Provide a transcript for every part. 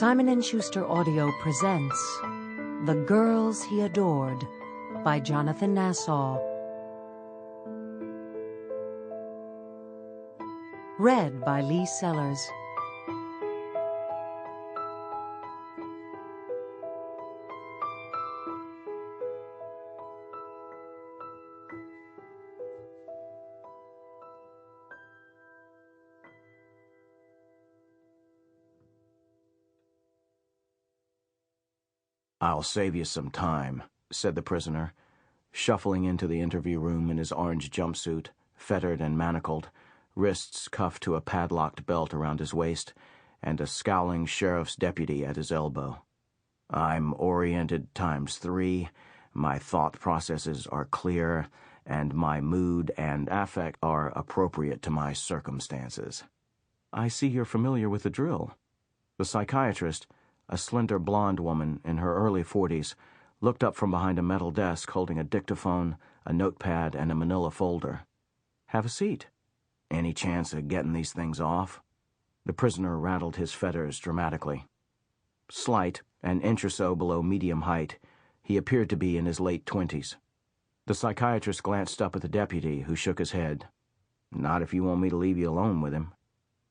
Simon & Schuster Audio presents The Girls He Adored by Jonathan Nasaw. Read by Lee Sellars. "I'll save you some time," said the prisoner, shuffling into the interview room in his orange jumpsuit, fettered and manacled, wrists cuffed to a padlocked belt around his waist, and a scowling sheriff's deputy at his elbow. "I'm oriented ×3, my thought processes are clear, and my mood and affect are appropriate to my circumstances." "I see you're familiar with the drill." The psychiatrist, a slender blonde woman in her early 40s, looked up from behind a metal desk holding a dictaphone, a notepad, and a manila folder. "Have a seat." "Any chance of getting these things off?" The prisoner rattled his fetters dramatically. Slight, an inch or so below medium height, he appeared to be in his late 20s. The psychiatrist glanced up at the deputy, who shook his head. "Not if you want me to leave you alone with him."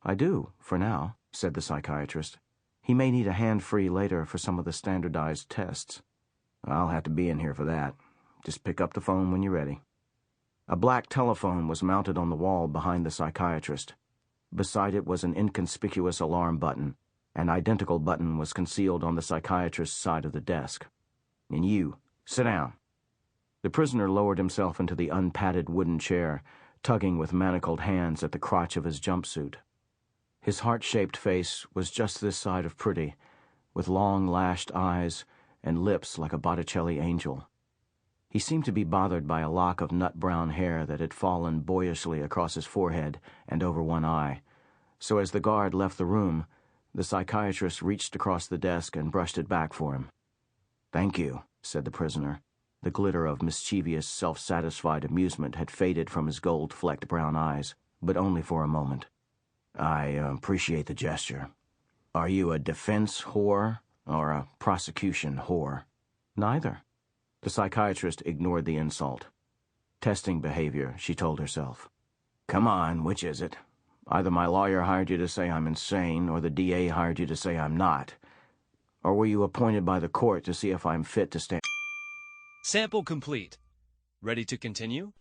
"I do, for now," said the psychiatrist. "He may need a hand free later for some of the standardized tests." "I'll have to be in here for that. Just pick up the phone when you're ready." A black telephone was mounted on the wall behind the psychiatrist. Beside it was an inconspicuous alarm button. An identical button was concealed on the psychiatrist's side of the desk. "And you, sit down." The prisoner lowered himself into the unpadded wooden chair, tugging with manacled hands at the crotch of his jumpsuit. His heart-shaped face was just this side of pretty, with long lashed eyes and lips like a Botticelli angel. He seemed to be bothered by a lock of nut-brown hair that had fallen boyishly across his forehead and over one eye, so as the guard left the room, the psychiatrist reached across the desk and brushed it back for him. "Thank you," said the prisoner. The glitter of mischievous, self-satisfied amusement had faded from his gold-flecked brown eyes, but only for a moment. "I appreciate the gesture. Are you a defense whore or a prosecution whore?" "Neither." The psychiatrist ignored the insult. Testing behavior, she told herself. "Come on, which is it? Either my lawyer hired you to say I'm insane, or the DA hired you to say I'm not. Or were you appointed by the court to see if I'm fit to stand?" Sample complete. Ready to continue?